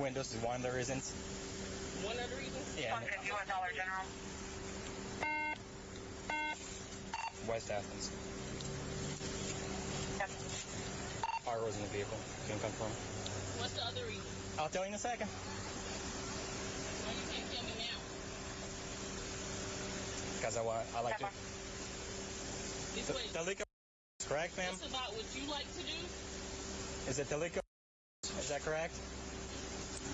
windows is one of the reasons. One of the reasons? Yeah. $151 General. West Athens. Yep. Fire was in the vehicle. Can confirm. What's the other reason? I'll tell you in a second. Why you can't tell me now? Because I like to. This way. The liquor is correct, ma'am? It's about what you like to do. Is it the liquor? Is that correct?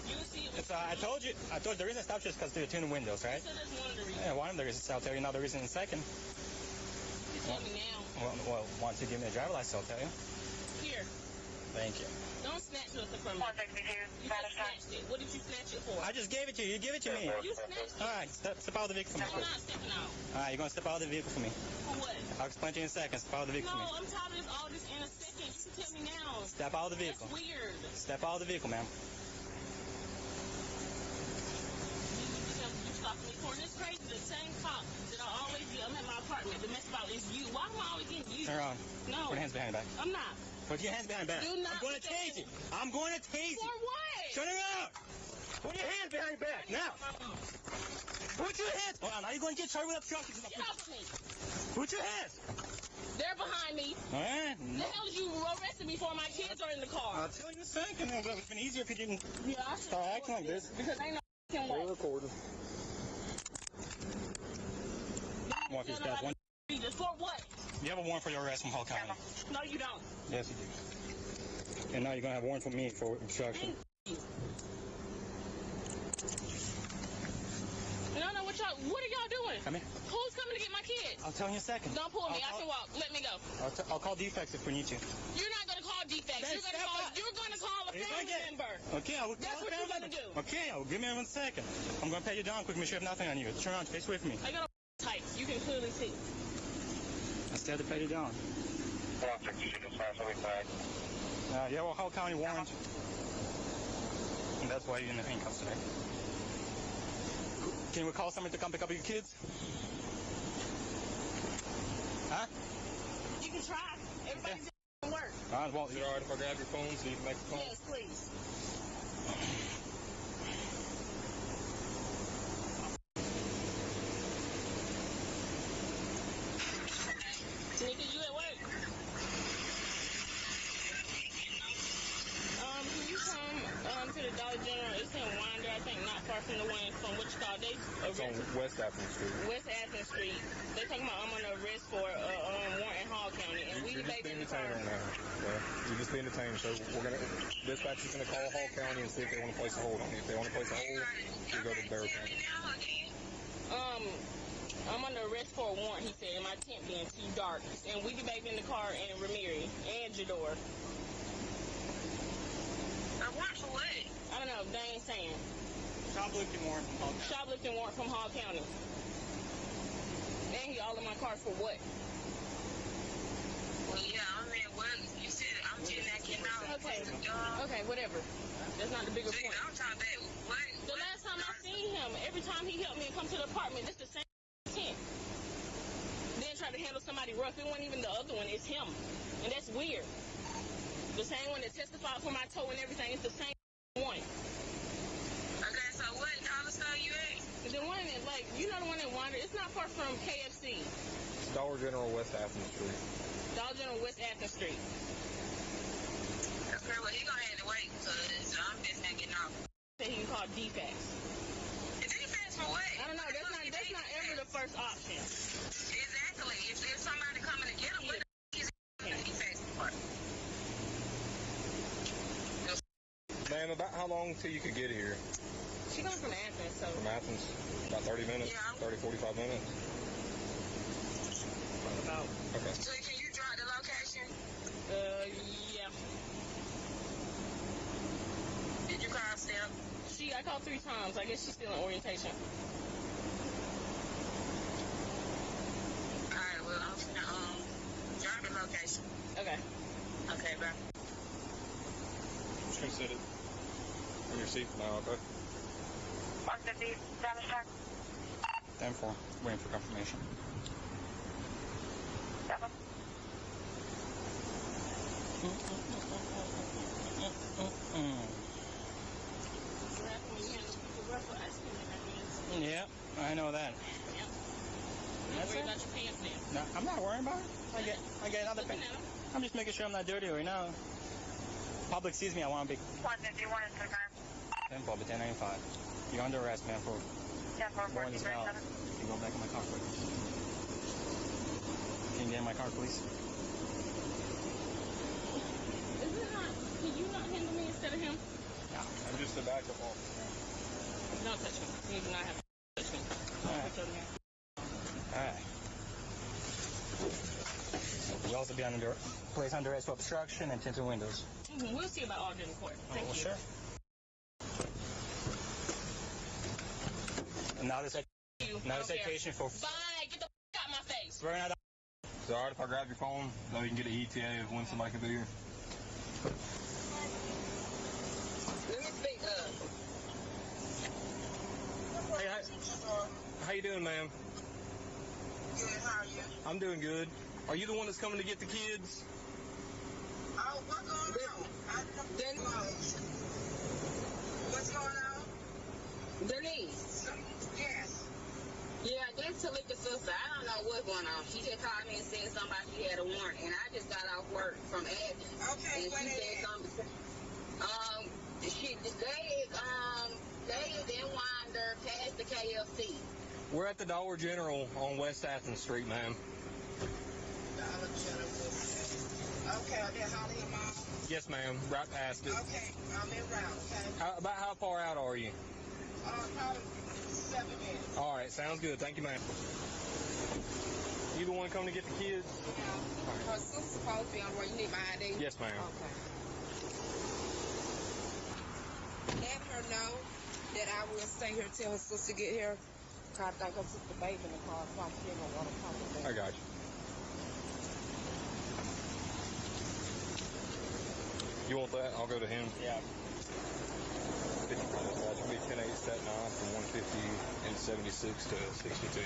You'll see it. It's, I told you the reason I stopped you is because they're tuning windows, right? So that's one of the reasons. Yeah, one of the reasons. I'll tell you another reason in a second. You tell me now. Well, once you give me a driver's license, I'll tell you. Here. Thank you. Don't snatch nothing from me. 162, You just snatched it. What did you snatch it for? I just gave it to you. You give it to me. You snatched it. All right, step out of the vehicle for me. I'm not stepping out. All right, you're going to step out of the vehicle for me. For what? I'll explain to you in a second. Step out of the vehicle No, for me. I'm tired of all this in a second. You can tell me now. Step out of the vehicle. That's weird. Step out of the vehicle, ma'am. You stopping me for this crazy. The same cop that I always get. I'm at my apartment. The mess about is you. Why am I always getting you? Turn around. No. Put your hands behind your back. I'm not. Put your hands behind your back. Do not I'm going to put tase you. I'm going to tase For you. what? Turn around. Put your hands behind your back. Now. Put your hands. Hold on. Now you're going to get charged with obstruction. Get off of me. Put your hands. They're behind me. All right. The hell did you arrested me for? My kids are in the car. I'll tell you in a second. It would have been easier if you didn't Yeah, I should start acting like this. because ain't no f***ing way. We're recording. Warrant for your status. One. For what? You have a warrant for your arrest from Hall County. No, you don't. Yes, you do. And now you're going to have a warrant for me for obstruction. No, what are y'all doing? Come here. Who's coming to get my kids? I'll tell you in a second. Don't pull me. I can walk. Let me go. I'll call defects if we need to. You're not going to call defects. Then You're going to call a family member. Okay, I will call That's a what family you're member. gonna do. Okay, I will give me one second. I'm going to pay you down quick. Make sure you have nothing on you. Turn around, face away from me. I got a tights. You can clearly see. I still have to pay you down. Yeah, well, Hall County warrant. And that's why you're in the handcuffs today. Can we call somebody to come pick up your kids? Huh? You can try. Everybody's doing work. All right, well, Is it alright if I grab your phone so you can make the call? Yes, please. Nikki, you at work? Can you come to the Dollar General? It's in Winder, I think, not far from the one from what you call they. It's on West Athens Street. West Athens Street. They talking about I'm under arrest for warrant in Hall County, and we You're just debating being the car. detained right now. Yeah, you're just being detained. So dispatch is gonna call Hall County and see if they want to place a hold on you. If they want to place a hold, you go to Bear County. I'm under arrest for a warrant, he said, and my tent being too dark. And we debated in the car and Ramiri and Jador. A warrant for what? I don't know, they ain't saying. shoplifting warrant from Hall County. Shoplifting warrant from Hall County. And he all in my car for what? Well, yeah, I mean, well, you said I'm just not getting out. Okay. Okay, whatever. That's not the bigger See, point. I'm talking about what? The last time I seen him, every time he helped me and come to the apartment, it's the same tent. Then try to handle somebody rough. It wasn't even the other one, it's him. And that's weird. The same one that testified for my toe and everything, it's the same one. Okay, so what dollar store you at? The one that, like, you know the one that wandered, it's not far from KFC. It's Dollar General West Athens Street. Dollar General West Athens Street. Okay, well, he gonna have to wait, because I'm just not getting off. Say he can call defects. Defense for what? I don't know, that's not ever the first option. Exactly. If somebody coming to get him, what the is defense for? Man, about how long till you could get here? She comes from Athens, so. From Athens? About 30 minutes? Yeah. 30, 45 minutes? About. Okay. So can you drop the location? Yeah. Did you call Steph? I called 3 times. I guess she's still in orientation. Alright, well, I'm finna, drop the location. Okay. Okay, bro. Just gonna sit it on your seat now, okay? 150, damage check. 10-4, waiting for confirmation. 7. also ice cream in her hands. Yeah, I know that. Yep. Don't That's worry it? about your pants now. No, I'm not worrying about it. I get another Looking pen. at 'em. I'm just making sure I'm not dirty right now. Public sees me, I want to be 151 is the time. 10 Public 1095. You're under arrest, man, for 10-4, blowing this valve. Can you go back in my car, please? Can you get in my car, please? Is it not? Can you not handle me instead of him? I'm just a backup officer. Don't touch me. You do not have to touch me. Alright. Put your other hand. Alright. You'll also be under placed under arrest for obstruction and tinted windows. We'll see about ordering in court. Thank Well, you. sure. Another citation for Bye. Get the out my face. throwing out. Is it alright if I grab your phone? So you can get an ETA of when somebody can be here. Let me speak up. Hey, how you doing, ma'am? Good, how are you? I'm doing good. Are you the one that's coming to get the kids? Oh, what's going on? What's going on? Denise. Yes. Yeah, that's Talika's sister. I don't know what's going on. She just called me and said somebody she had a warrant, and I just got off work from Abby. Okay, And what she it said is? something. They is in Winder past the KFC. We're at the Dollar General on West Athens Street, ma'am. Dollar General. Okay, are they hollering your mom? Yes, ma'am. Right past it. Okay, I'm en route, okay? About how far out are you? Probably 7 minutes. All right, sounds good. Thank you, ma'am. You the one coming to get the kids? Her sister's supposed to be on where you need my ID. Yes, ma'am. Okay. Let her know that I will stay here till her sister get here. Cause I think her sister baby in the car, so I'm still gonna want to come with I her. got you. You want that? I'll go to him. Yeah. 50 minutes. That should be 10-8 Staten Island from 150 and 76 to 62.